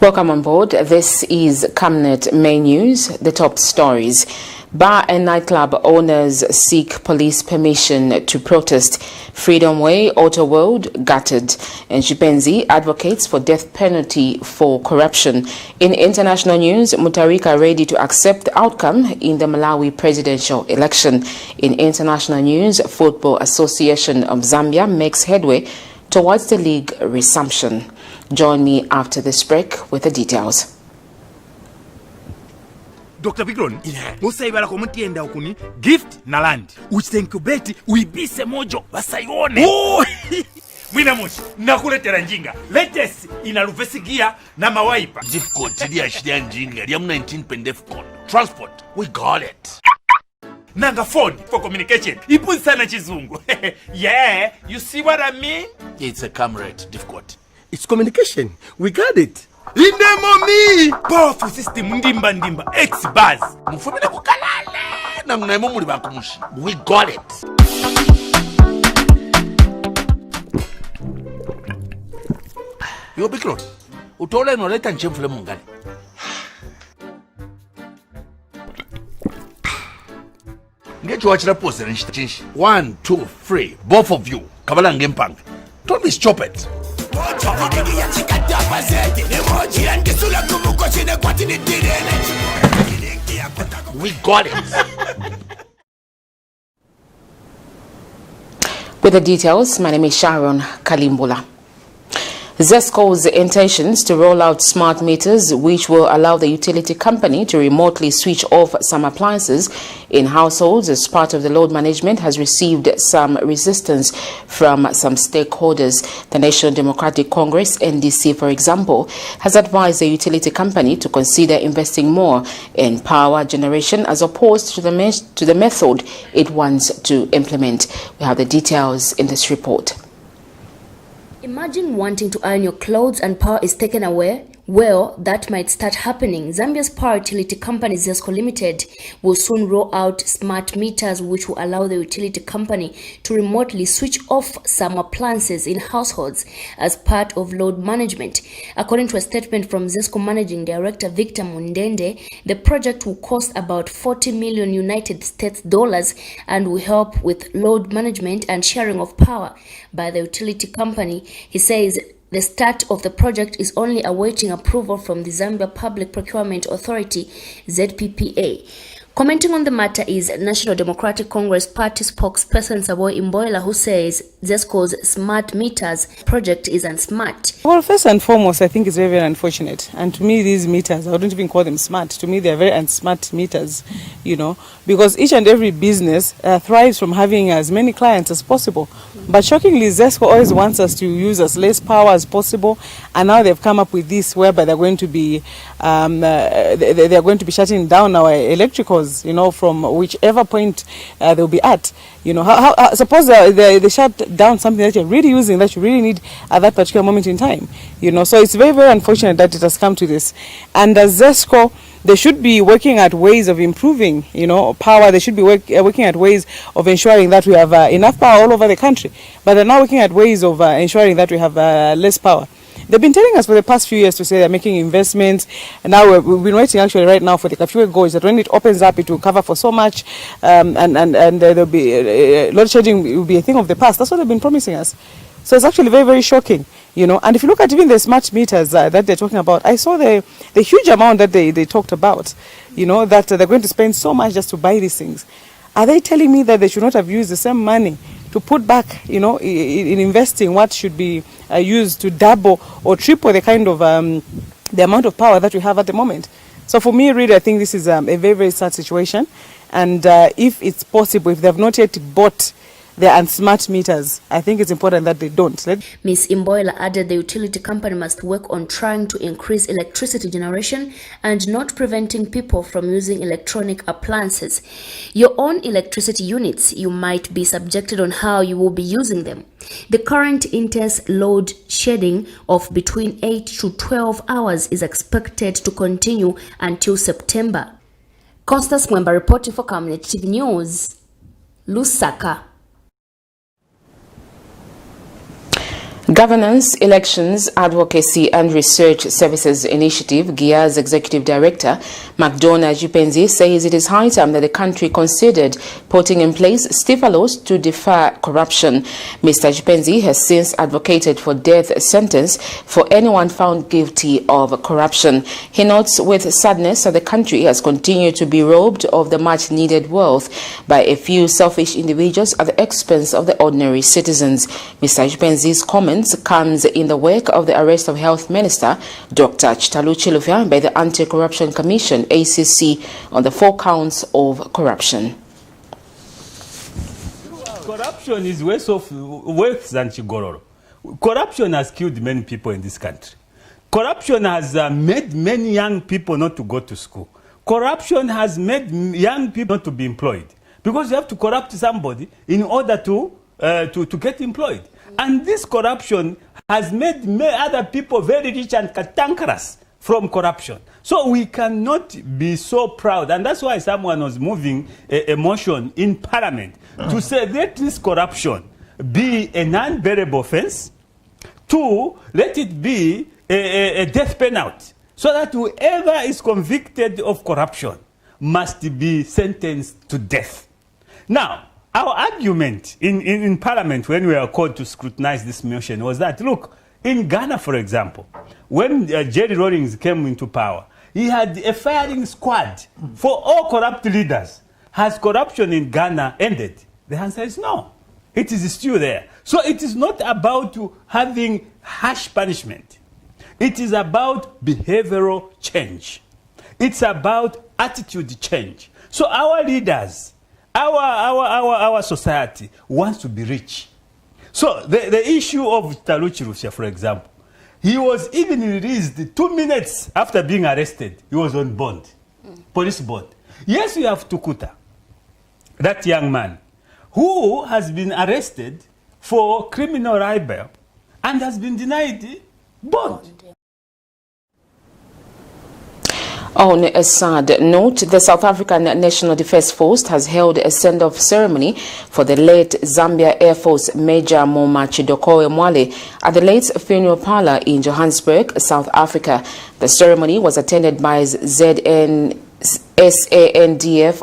Welcome on board. This is Camnet Main News, the top stories. Bar and nightclub owners seek police permission to protest. Freedom Way, Auto World, gutted. And Chipenzi advocates for death penalty for corruption. In international news, Mutharika ready to accept the outcome in the Malawi presidential election. In international news, Football Association of Zambia makes headway towards the league resumption. Join me after this break with the details. Dr. Bigron, musayibala komutienda okuni gift na land. Uchitenkubeti uibise mojo basayone. Oh! Mwina moshi, nakuletera njinga. Latest ina rufesi gear na mawaipa. Difficult ili ashiria njinga. Liam 19 pendefcon. Transport, we got it. Nanga phone for communication. Ipunzi sana chizungu. Yeah, you see what I mean? It's a camera difficult. It's communication. We got it. Indemoni! Powerful system ndimba X-Buzz. Mufumile kukalale. Na mnaimo muli bakumushi. We got it. Yo Bikron, utole noleta nchemfule mungani. Ngecho wachira pose nishita. 1, 2, 3. Both of you. Kabala ngempang. Don't be stupid. We got it. With the details, my name is Sharon Kalimbula. ZESCO's intentions to roll out smart meters which will allow the utility company to remotely switch off some appliances in households as part of the load management has received some resistance from some stakeholders. The National Democratic Congress, NDC, for example, has advised the utility company to consider investing more in power generation as opposed to the method it wants to implement. We have the details in this report. Imagine wanting to iron your clothes and power is taken away. Well, that might start happening. Zambia's power utility company ZESCO Limited will soon roll out smart meters which will allow the utility company to remotely switch off some appliances in households as part of load management. According to a statement from ZESCO Managing Director Victor Mundende, the project will cost about $40 million United States dollars and will help with load management and sharing of power by the utility company. He says the start of the project is only awaiting approval from the Zambia Public Procurement Authority, ZPPA. Commenting on the matter is National Democratic Congress Party spokesperson Savoy Imboyela, who says ZESCO's smart meters project is unsmart. Well, first and foremost, I think it's very, very unfortunate. And to me, these meters, I wouldn't even call them smart. To me, they're very unsmart meters, you know, because each and every business thrives from having as many clients as possible. But shockingly, ZESCO always wants us to use as less power as possible. And now they've come up with this whereby they're going to be they're going to be shutting down our electricals, you know, from whichever point they'll be at. You know, suppose they shut down something that you're really using, that you really need at that particular moment in time. You know, so it's very, very unfortunate that it has come to this. And as ZESCO, they should be working at ways of improving, you know, power. They should be working at ways of ensuring that we have enough power all over the country. But they're now working at ways of ensuring that we have less power. They've been telling us for the past few years to say they're making investments, and now we've been waiting actually right now for the curfew gauge that when it opens up, it will cover for so much, and there'll be load shedding will be a thing of the past. That's what they've been promising us. So it's actually very, very shocking, you know. And if you look at even the smart meters that they're talking about, I saw the huge amount that they talked about, you know, that they're going to spend so much just to buy these things. Are they telling me that they should not have used the same money to put back, you know, in investing what should be used to double or triple the kind of the amount of power that we have at the moment? So for me, really, I think this is a very, very sad situation. And if it's possible, if they have not yet bought their unsmart meters, I think it's important that they don't. Ms. Imboyela added the utility company must work on trying to increase electricity generation and not preventing people from using electronic appliances. Your own electricity units, you might be subjected on how you will be using them. The current intense load shedding of between 8 to 12 hours is expected to continue until September. Constance Mwemba reporting for Camnet TV News, Lusaka. Governance, Elections, Advocacy and Research Services Initiative, GIA's Executive Director, McDonough Jupenzi, says it is high time that the country considered putting in place stiffer laws to deter corruption. Mr. Jupenzi has since advocated for death sentence for anyone found guilty of corruption. He notes with sadness that the country has continued to be robbed of the much-needed wealth by a few selfish individuals at the expense of the ordinary citizens. Mr. Jupenzi's comments comes in the wake of the arrest of Health Minister Dr. Chitalu Chilufya by the Anti-Corruption Commission ACC on the 4 counts of corruption. Corruption is worse than Chigororo. Corruption has killed many people in this country. Corruption has made many young people not to go to school. Corruption has made young people not to be employed, because you have to corrupt somebody in order to get employed. And this corruption has made other people very rich and cantankerous from corruption. So we cannot be so proud. And that's why someone was moving a motion in Parliament to say, let this corruption be a non-bearable offense. 2, let it be a death penalty, so that whoever is convicted of corruption must be sentenced to death. Now, our argument in Parliament when we were called to scrutinize this motion was that, look, in Ghana, for example, when Jerry Rawlings came into power, he had a firing squad for all corrupt leaders. Has corruption in Ghana ended? The answer is no. It is still there. So it is not about having harsh punishment. It is about behavioral change. It's about attitude change. So our leaders, our society wants to be rich. So the issue of Taluchi Russia, for example, he was even released 2 minutes after being arrested. He was on bond, police bond. Yes, we have Tukuta, that young man, who has been arrested for criminal libel and has been denied bond. On a sad note, the South African National Defence Force has held a send-off ceremony for the late Zambia Air Force Major Moma Chidokoe Mwale at the late funeral parlor in Johannesburg, South Africa. The ceremony was attended by SANDF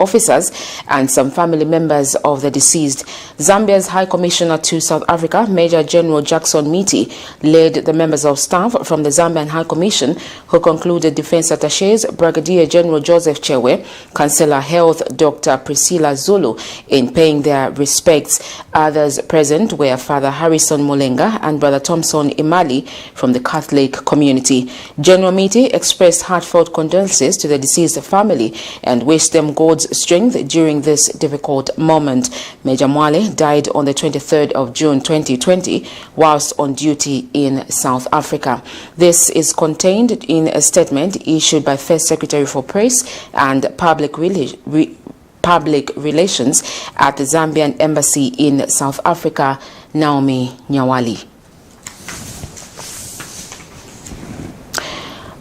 officers and some family members of the deceased. Zambia's High Commissioner to South Africa, Major General Jackson Miti, led the members of staff from the Zambian High Commission, who concluded Defense Attachés Brigadier General Joseph Chewe, Councillor Health Dr. Priscilla Zulu, in paying their respects. Others present were Father Harrison Molenga and Brother Thompson Imali from the Catholic community. General Miti expressed heartfelt condolences to the deceased family and wished them God's strength during this difficult moment. Major Mwale died on the 23rd of June 2020 whilst on duty in South Africa. This is contained in a statement issued by First Secretary for Press and Public Relations at the Zambian Embassy in South Africa, Naomi Nyawali.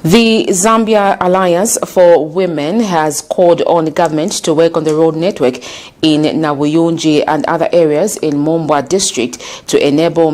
The Zambia Alliance for Women has called on the government to work on the road network in Nabuyunji and other areas in Mombwa district to enable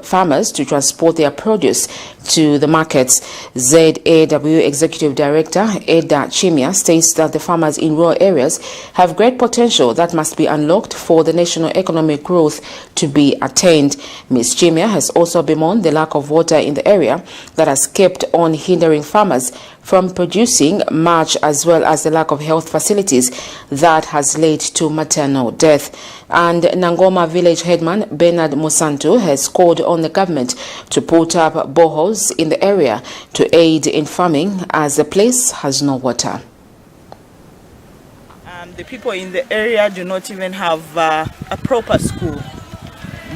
farmers to transport their produce to the markets. ZAW Executive Director Eda Chimia states that the farmers in rural areas have great potential that must be unlocked for the national economic growth to be attained. Ms. Chimia has also bemoaned the lack of water in the area that has kept on hindering farmers from producing much, as well as the lack of health facilities that has led to maternal death. And Nangoma village headman Bernard Musantu has called on the government to put up boreholes in the area to aid in farming, as the place has no water. The people in the area do not even have a proper school.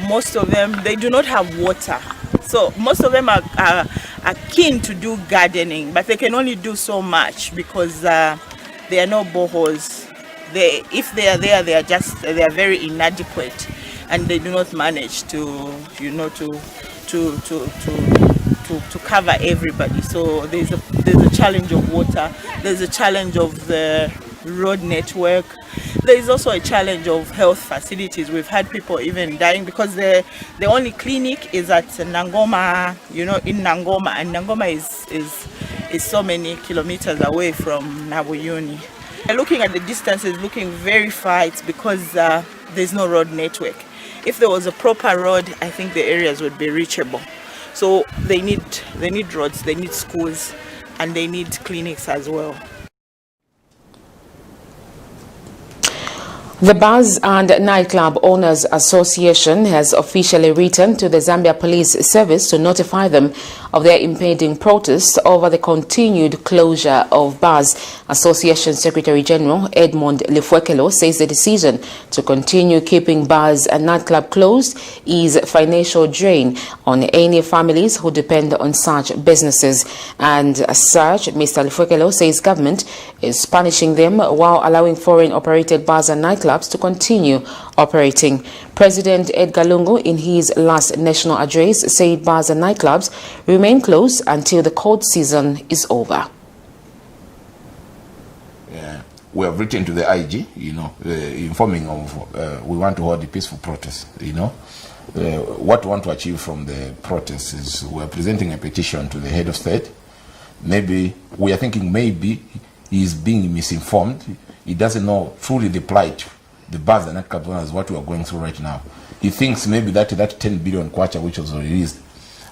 Most of them, they do not have water. So most of them are keen to do gardening, but they can only do so much because there are no boreholes. If they are there, they are very inadequate, and they do not manage to cover everybody. So there's a challenge of water. There's a challenge of the road network. There is also a challenge of health facilities. We've had people even dying because the only clinic is at Nangoma, in Nangoma, and Nangoma is so many kilometers away from Nabuyuni. Looking at the distance is looking very far. It's because there's no road network. If there was a proper road, I think the areas would be reachable. So they need roads, they need schools, and they need clinics as well. The Bars and Nightclub Owners Association has officially written to the Zambia Police Service to notify them of their impending protests over the continued closure of bars. Association Secretary General Edmond Lefuekelo says the decision to continue keeping bars and nightclub closed is financial drain on any families who depend on such businesses. And as such, Mr. Lefuekelo says government is punishing them while allowing foreign-operated bars and nightclubs to continue operating. President Edgar Lungu, in his last national address, said bars and nightclubs remain closed until the cold season is over. We have written to the IG, informing of we want to hold a peaceful protest. What we want to achieve from the protest is we are presenting a petition to the head of state. Maybe we are thinking maybe he is being misinformed. He doesn't know truly the plight the bars and nightclub owners what we are going through right now. He thinks maybe that 10 billion kwacha which was released,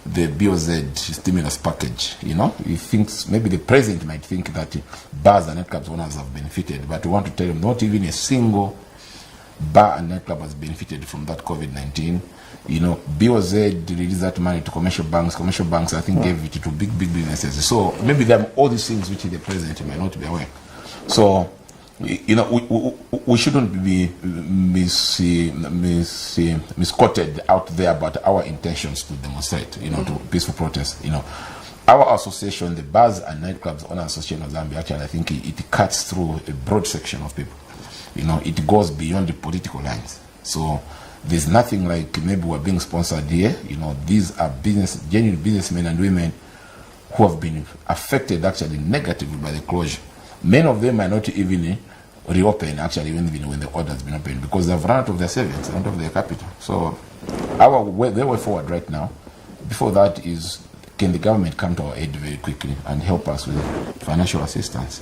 the BOZ stimulus package, he thinks maybe the president might think that bars and nightclub owners have benefited, but we want to tell him not even a single bar and nightclub has benefited from that COVID-19. BOZ released that money to commercial banks. Commercial banks, I think, gave it to big businesses. So maybe there are all these things which the president may not be aware. So we shouldn't be misquoted out there about our intentions to demonstrate, to peaceful protest. Our association, the Bars and Nightclubs Owners Association of Zambia, actually, I think it cuts through a broad section of people. It goes beyond the political lines. So there's nothing like maybe we're being sponsored here. These are genuine businessmen and women who have been affected actually negatively by the closure. Many of them might not even reopen actually when the order has been opened because they've run out of their savings, out of their capital. So their way forward right now, before that is, can the government come to our aid very quickly and help us with financial assistance,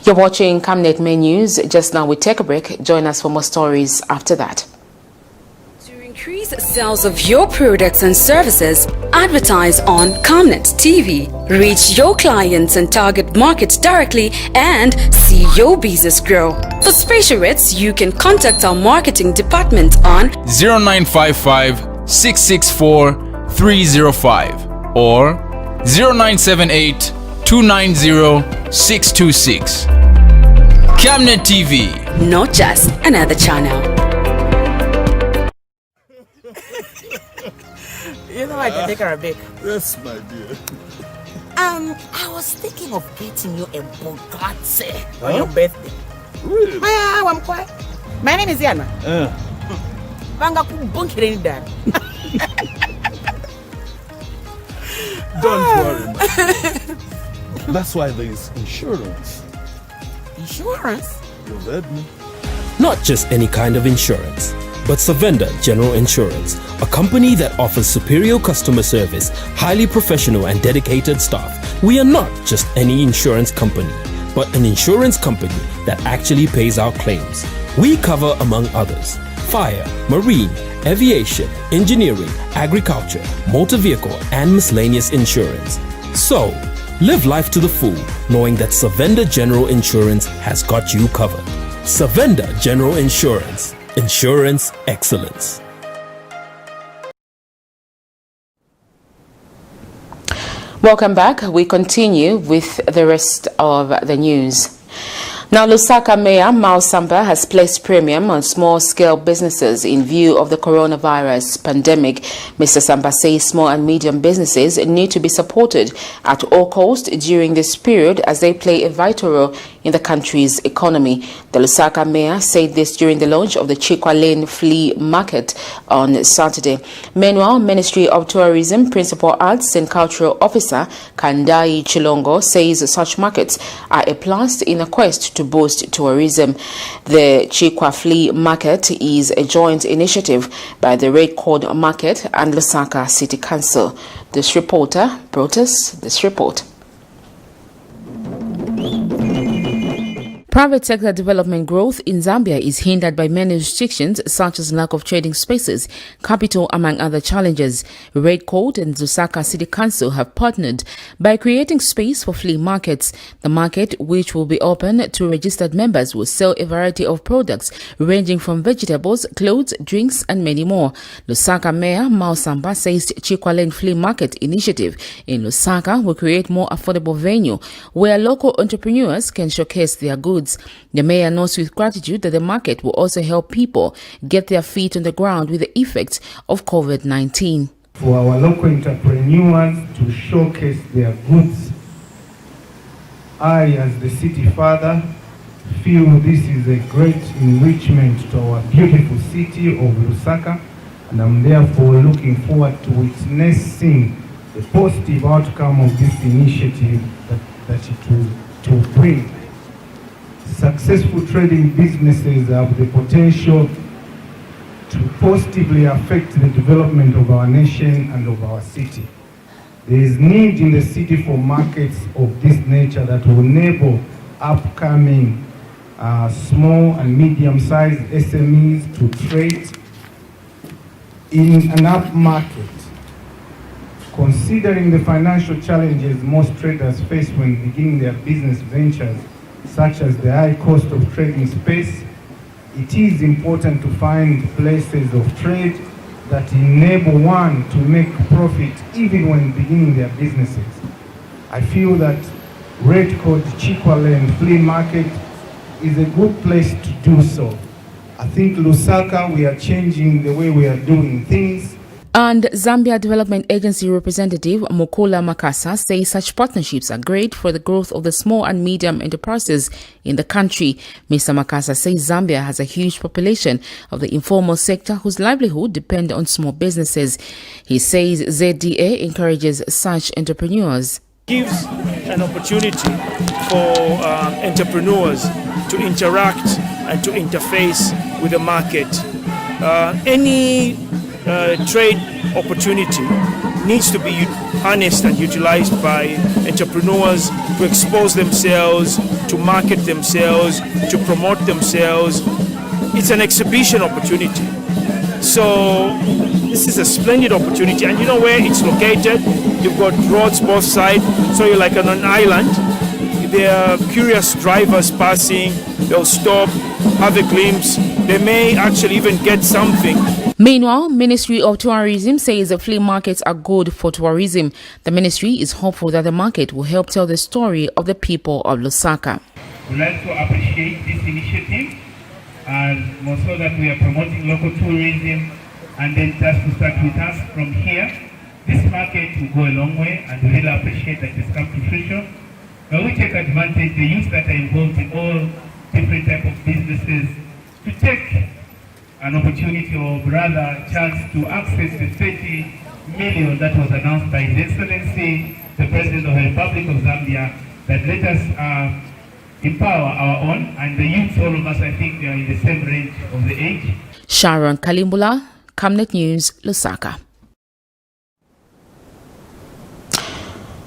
You're watching Camnet News. Just now we take a break. Join us for more stories after that. Increase sales of your products and services, advertise on Camnet TV. Reach your clients and target markets directly and see your business grow. For special rates, you can contact our marketing department on 0955 664 305 or 0978 290 626. Camnet TV. Not just another channel. I can take her a bake. Yes, my dear. I was thinking of getting you a Bugatti on your birthday. Really? I'm quiet. My name is Yana. Don't worry. That's why there is insurance. Insurance? You've heard me. Not just any kind of insurance, but Savenda General Insurance, a company that offers superior customer service, highly professional and dedicated staff. We are not just any insurance company, but an insurance company that actually pays our claims. We cover, among others, fire, marine, aviation, engineering, agriculture, motor vehicle, and miscellaneous insurance. So, live life to the full, knowing that Savenda General Insurance has got you covered. Savenda General Insurance. Insurance excellence. Welcome back. We continue with the rest of the news. Now, Lusaka Mayor Mao Samba has placed premium on small-scale businesses in view of the coronavirus pandemic. Mr. Samba says small and medium businesses need to be supported at all costs during this period as they play a vital role in the country's economy. The Lusaka mayor said this during the launch of the Chikwa Lane Flea Market on Saturday. Meanwhile, Ministry of Tourism Principal Arts and Cultural Officer Kandai Chilongo says such markets are a plus in a quest to boost tourism. The Chikwa Flea Market is a joint initiative by the Red Cord Market and Lusaka City Council. This reporter brought us this report. Private sector development growth in Zambia is hindered by many restrictions such as lack of trading spaces, capital, among other challenges. Red Coat and Lusaka City Council have partnered by creating space for flea markets. The market, which will be open to registered members, will sell a variety of products ranging from vegetables, clothes, drinks, and many more. Lusaka Mayor Mao Samba says Chikwa Lane Flea Market initiative in Lusaka will create more affordable venue where local entrepreneurs can showcase their goods. The mayor notes with gratitude that the market will also help people get their feet on the ground with the effects of COVID-19. For our local entrepreneurs to showcase their goods, I, as the city father, feel this is a great enrichment to our beautiful city of Lusaka, and I'm therefore looking forward to witnessing the positive outcome of this initiative that it will bring. Successful trading businesses have the potential to positively affect the development of our nation and of our city. There is need in the city for markets of this nature that will enable upcoming small and medium-sized SMEs to trade in an up market. Considering the financial challenges most traders face when beginning their business ventures, such as the high cost of trading space, it is important to find places of trade that enable one to make profit even when beginning their businesses. I feel that Red Coat Chikwa Lane Flea Market is a good place to do so. I think Lusaka, we are changing the way we are doing things. And Zambia Development Agency representative Mukula Makasa says such partnerships are great for the growth of the small and medium enterprises in the country. Mr. Makasa says Zambia has a huge population of the informal sector whose livelihood depend on small businesses. He says ZDA encourages such entrepreneurs. Gives an opportunity for entrepreneurs to interact and to interface with the market. Any trade opportunity needs to be harnessed and utilized by entrepreneurs to expose themselves, to market themselves, to promote themselves. It's an exhibition opportunity. So this is a splendid opportunity, and you know where it's located. You've got roads both sides, so you're like on an island. There are curious drivers passing, they'll stop, have a glimpse, they may actually even get something. Meanwhile, Ministry of Tourism says the flea markets are good for tourism. The ministry is hopeful that the market will help tell the story of the people of Lusaka. We'd like to appreciate this initiative, and more so that we are promoting local tourism. And then just to start with us from here, this market will go a long way, and we really appreciate that it's come to fruition. But we take advantage, the youth that are involved in all different type of businesses, to take an opportunity or rather chance to access the 30 million that was announced by His Excellency, the President of the Republic of Zambia, that let us empower our own, and the youth, all of us, I think they are in the same range of the age. Sharon Kalimbula, Camnet News, Lusaka.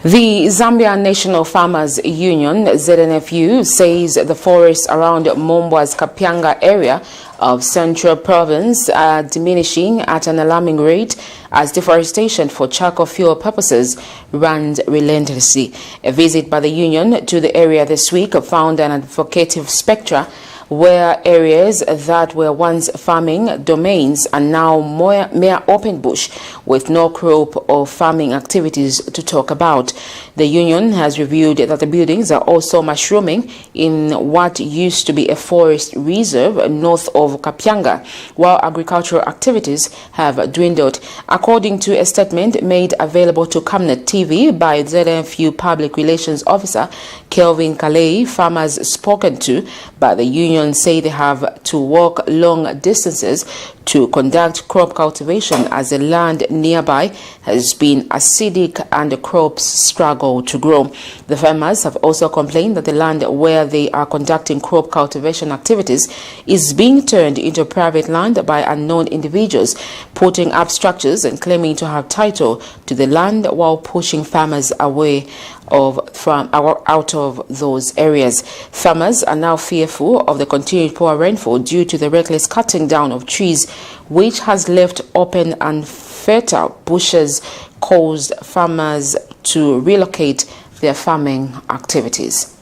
The Zambia National Farmers Union, ZNFU, says the forests around Mombwa's Kapyanga area of Central Province are diminishing at an alarming rate as deforestation for charcoal fuel purposes runs relentlessly. A visit by the union to the area this week found an advocative spectra where areas that were once farming domains are now mere open bush with no crop or farming activities to talk about. The union has revealed that the buildings are also mushrooming in what used to be a forest reserve north of Kapyanga, while agricultural activities have dwindled. According to a statement made available to Camnet TV by ZNFU Public Relations Officer Kelvin Calais, farmers spoken to by the union say they have to walk long distances to conduct crop cultivation as the land nearby has been acidic and the crops struggle to grow. The farmers have also complained that the land where they are conducting crop cultivation activities is being turned into private land by unknown individuals, putting up structures and claiming to have title to the land while pushing farmers away out of those areas. Farmers are now fearful of the continued poor rainfall due to the reckless cutting down of trees, which has left open and fertile bushes, caused farmers to relocate their farming activities.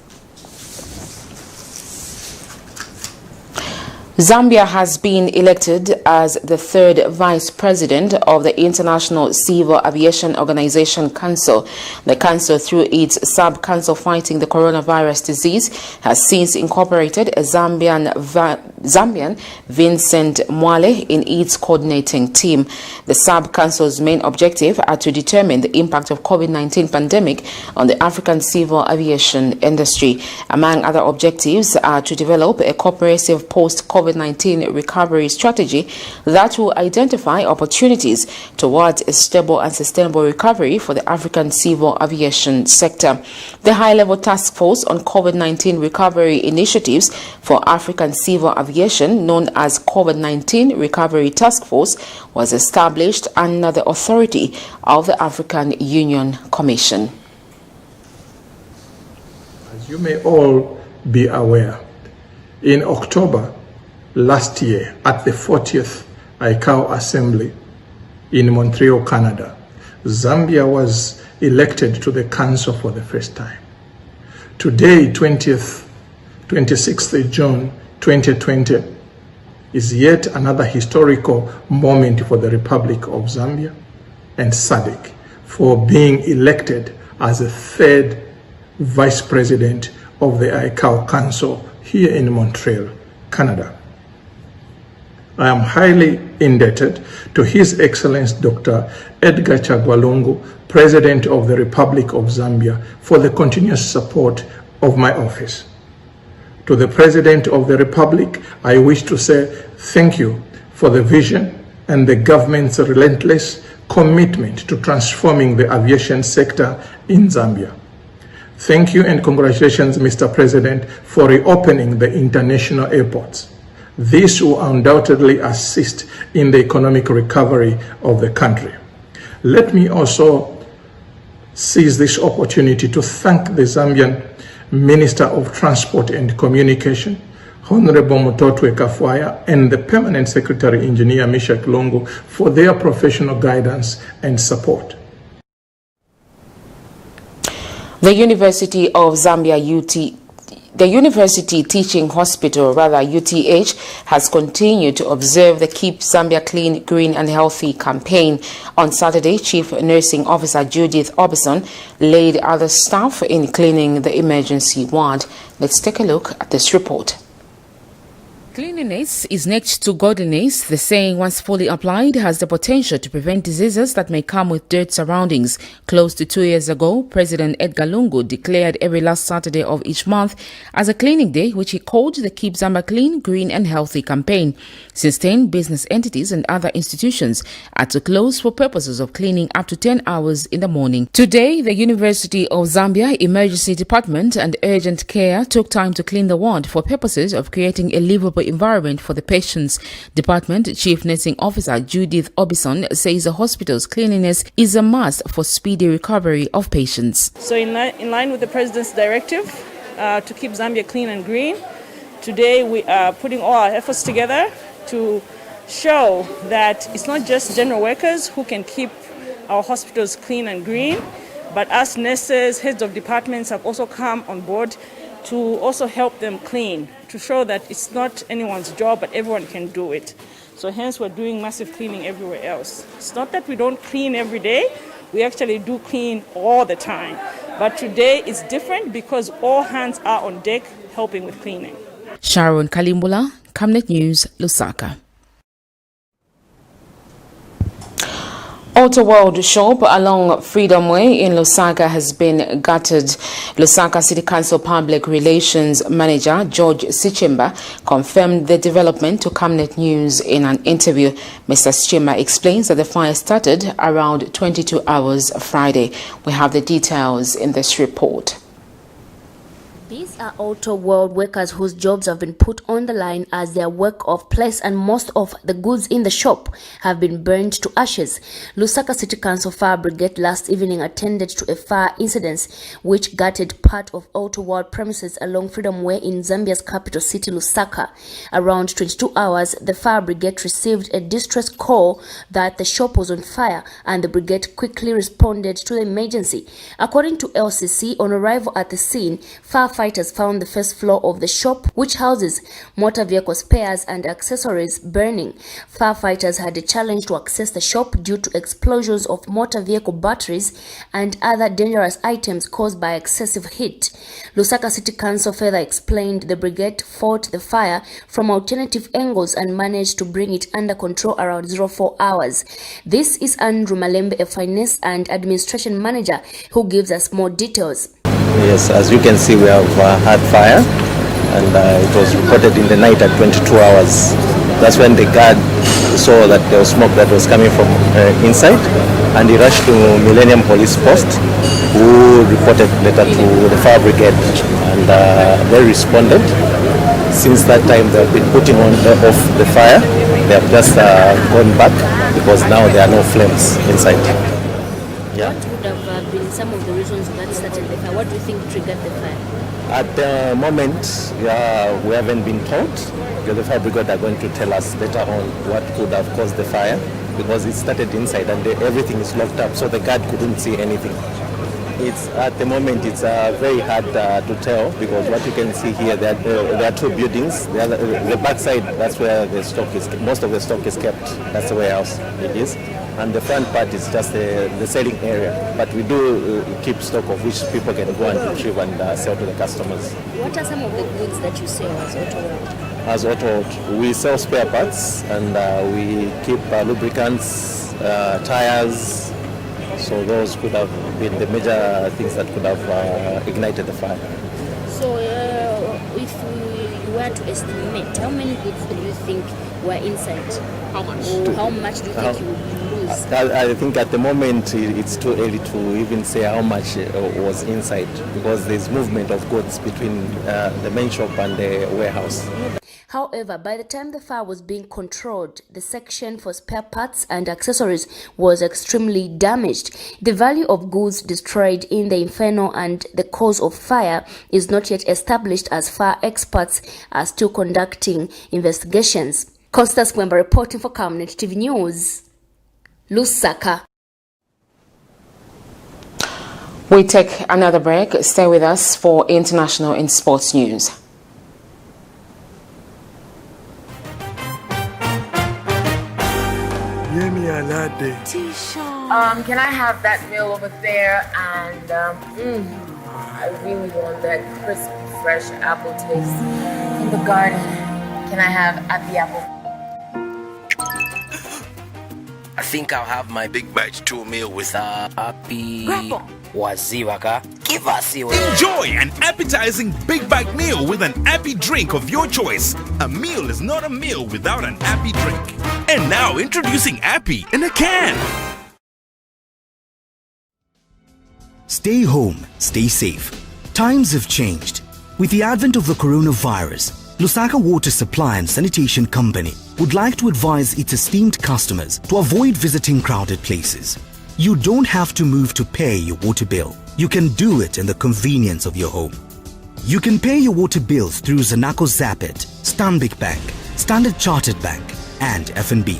Zambia has been elected as the third vice president of the International Civil Aviation Organization Council. The council, through its sub-council fighting the coronavirus disease, has since incorporated a Zambian Vincent Mwale in its coordinating team. The sub-council's main objective are to determine the impact of COVID-19 pandemic on the African civil aviation industry. Among other objectives are to develop a comprehensive post-COVID-19 recovery strategy that will identify opportunities towards a stable and sustainable recovery for the African civil aviation sector. The high-level task force on COVID-19 recovery initiatives for African civil aviation, known as COVID-19 Recovery Task Force, was established under the authority of the African Union Commission. As you may all be aware, in October last year, at the 40th ICAO Assembly in Montreal, Canada, Zambia was elected to the Council for the first time. Today, 26th June 2020, is yet another historical moment for the Republic of Zambia and SADC for being elected as the third Vice President of the ICAO Council here in Montreal, Canada. I am highly indebted to His Excellency Dr. Edgar Chagwalungu, President of the Republic of Zambia, for the continuous support of my office. To the President of the Republic, I wish to say thank you for the vision and the government's relentless commitment to transforming the aviation sector in Zambia. Thank you and congratulations, Mr. President, for reopening the international airports. This will undoubtedly assist in the economic recovery of the country. Let me also seize this opportunity to thank the Zambian Minister of Transport and Communication, Honorable Mutotwe Kafwaya, and the Permanent Secretary Engineer Mishak Longo for their professional guidance and support. The University of Zambia The University Teaching Hospital, UTH, has continued to observe the Keep Zambia Clean, Green and Healthy campaign. On Saturday, Chief Nursing Officer Judith Orbison led other staff in cleaning the emergency ward. Let's take a look at this report. Cleanliness is next to godliness. The saying, once fully applied, has the potential to prevent diseases that may come with dirt surroundings. Close to 2 years ago, President Edgar Lungu declared every last Saturday of each month as a cleaning day, which he called the Keep Zambia Clean, Green and Healthy campaign. Since then, business entities and other institutions are to close for purposes of cleaning up to 10 hours in the morning. Today, the University of Zambia Emergency Department and Urgent Care took time to clean the ward for purposes of creating a livable environment for the patients. Department Chief Nursing Officer Judith Orbison says the hospital's cleanliness is a must for speedy recovery of patients. So in line with the President's directive to keep Zambia clean and green, today we are putting all our efforts together to show that it's not just general workers who can keep our hospitals clean and green, but us nurses, heads of departments have also come on board to also help them clean, to show that it's not anyone's job, but everyone can do it. So hence we're doing massive cleaning everywhere else. It's not that we don't clean every day, we actually do clean all the time. But today it's different because all hands are on deck helping with cleaning. Sharon Kalimbula, Camnet News, Lusaka. Auto World shop along Freedom Way in Lusaka has been gutted. Lusaka City Council Public Relations Manager George Sichemba confirmed the development to Camnet News in an interview. Mr. Sichemba explains that the fire started around 22 hours Friday. We have the details in this report. These are Auto World workers whose jobs have been put on the line as their work of place, and most of the goods in the shop have been burned to ashes. Lusaka City Council Fire Brigade last evening attended to a fire incident which gutted part of Auto World premises along Freedom Way in Zambia's capital city, Lusaka. Around 22 hours, the fire brigade received a distress call that the shop was on fire, and the brigade quickly responded to the emergency. According to LCC, on arrival at the scene, firefighters found the first floor of the shop, which houses motor vehicle spares and accessories, burning. Firefighters had a challenge to access the shop due to explosions of motor vehicle batteries and other dangerous items caused by excessive heat. Lusaka City Council further explained the brigade fought the fire from alternative angles and managed to bring it under control around 04 hours. This is Andrew Malembe, a finance and administration manager, who gives us more details. Yes, as you can see, we have had fire, and it was reported in the night at 22 hours. That's when the guard saw that there was smoke that was coming from inside, and he rushed to Millennium Police Post, who reported later to the fire brigade, and they responded. Since that time, they have been putting off the fire. They have just gone back because now there are no flames inside. Yeah. What would have been some of the reasons that started the fire? What do you think triggered the fire? At the moment, we haven't been told. The fire brigade are going to tell us later on what could have caused the fire, because it started inside and everything is locked up, so the guard couldn't see anything. It's at the moment it's very hard to tell, because what you can see here, there are two buildings. The back side, that's where the stock is. Most of the stock is kept. That's the warehouse it is. And the front part is just the selling area. But we do keep stock of which people can go and retrieve and sell to the customers. What are some of the goods that you sell as Auto World? As Auto World, we sell spare parts, and we keep lubricants, tires. So those could have been the major things that could have ignited the fire. So if we were to estimate, how many goods do you think were inside? How much? Or how much do you think you would lose? I think at the moment it's too early to even say how much was inside, because there's movement of goods between the main shop and the warehouse. However, by the time the fire was being controlled, the section for spare parts and accessories was extremely damaged. The value of goods destroyed in the inferno and the cause of fire is not yet established, as fire experts are still conducting investigations. Constance Mwemba reporting for Camnet TV News, Lusaka. We take another break. Stay with us for international and sports news. Can I have that meal over there? And I really want that crisp, fresh apple taste in the garden. Can I have happy apple? I think I'll have my big bite 2 meal with happy waziwaka. Give us your Enjoy an appetizing big bite meal with an happy drink of your choice. A meal is not a meal without an happy drink. And now introducing Happy in a can. Stay home, stay safe. Times have changed. With the advent of the coronavirus, Lusaka Water Supply and Sanitation Company would like to advise its esteemed customers to avoid visiting crowded places. You don't have to move to pay your water bill. You can do it in the convenience of your home. You can pay your water bills through Zanaco Zapit, Stanbic Bank, Standard Chartered Bank, and FNB.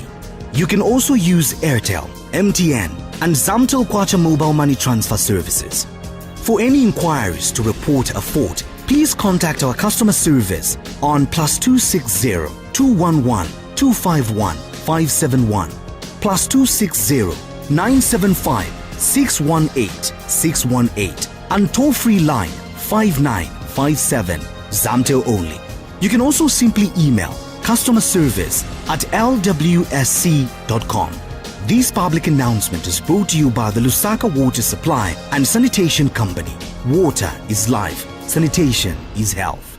You can also use Airtel, MTN, and Zamtel Kwacha mobile money transfer services. For any inquiries to report a fault, please contact our customer service on +260 211 251 571, +260 975 618 618, and toll-free line 5957, Zamtel only. You can also simply email customer service@lwsc.com. This public announcement is brought to you by the Lusaka Water Supply and Sanitation Company. Water is life. Sanitation is health.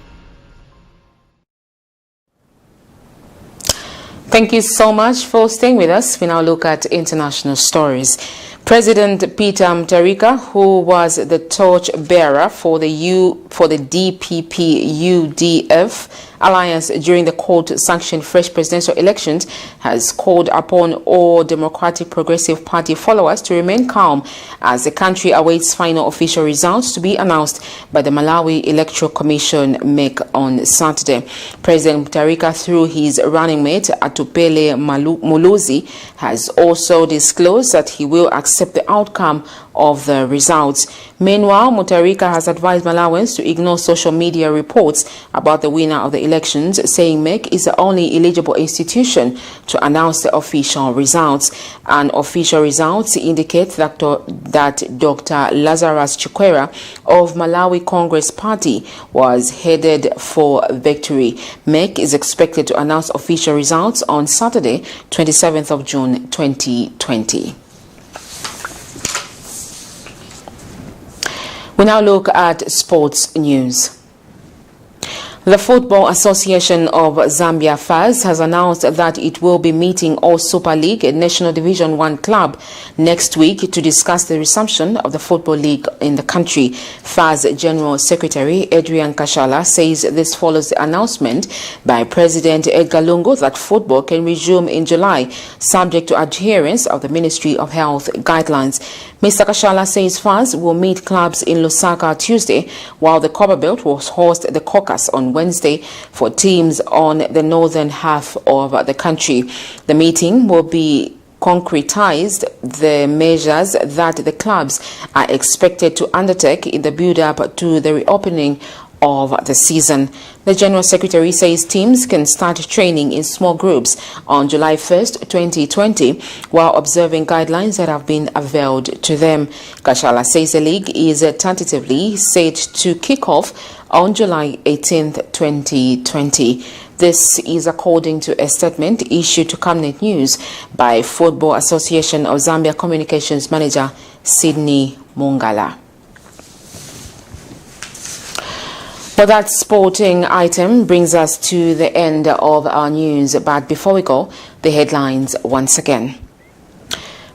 Thank you so much for staying with us. We now look at international stories. President Peter Mutharika, who was the torch bearer for the DPP-UDF alliance during the court-sanctioned fresh presidential elections, has called upon all Democratic Progressive Party followers to remain calm as the country awaits final official results to be announced by the Malawi Electoral Commission MEC on Saturday. President Mutharika, through his running mate Atupele Muluzi, has also disclosed that he will accept the outcome of the results. Meanwhile, Mutharika has advised Malawans to ignore social media reports about the winner of the elections, saying MEC is the only eligible institution to announce the official results. And official results indicate that Dr. Lazarus Chikwera of Malawi Congress Party was headed for victory. MEC is expected to announce official results on Saturday, 27th of June 2020. We now look at sports news. The Football Association of Zambia FAZ has announced that it will be meeting all Super League and National Division 1 club next week to discuss the resumption of the Football League in the country. FAZ General Secretary Adrian Kashala says this follows the announcement by President Edgar Lungu that football can resume in July, subject to adherence of the Ministry of Health guidelines. Mr. Kashala says FAZ will meet clubs in Lusaka Tuesday, while the Copperbelt will host the caucus on Wednesday for teams on the northern half of the country. The meeting will be concretized the measures that the clubs are expected to undertake in the build-up to the reopening of the season. The General Secretary says teams can start training in small groups on July 1st, 2020, while observing guidelines that have been availed to them. Kashala says the league is tentatively set to kick off on July 18th, 2020. This is according to a statement issued to Camnet News by Football Association of Zambia Communications Manager Sydney Mungala. Well, that sporting item brings us to the end of our news. But before we go, the headlines once again.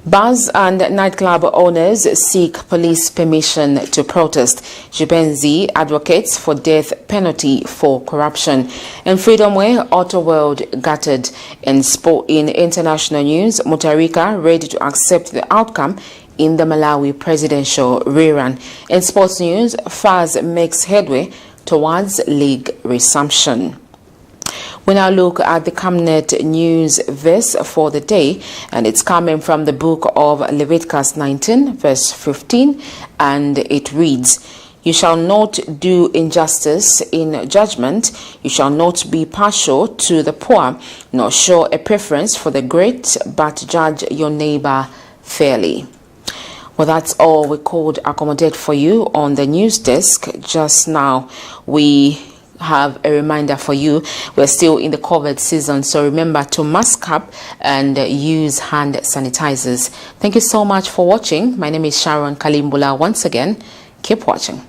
Bars and nightclub owners seek police permission to protest. Jibenzi advocates for death penalty for corruption. And Freedomway Auto World gutted. In international news, Mutharika ready to accept the outcome in the Malawi presidential rerun. In sports news, FAZ makes headway towards league resumption. We now look at the Camnet News verse for the day, and it's coming from the book of Leviticus 19 verse 15, and it reads, "You shall not do injustice in judgment, you shall not be partial to the poor, nor show a preference for the great, but judge your neighbor fairly." Well, that's all we could accommodate for you on the news desk. Just now, we have a reminder for you. We're still in the COVID season, so remember to mask up and use hand sanitizers. Thank you so much for watching. My name is Sharon Kalimbula. Once again, keep watching.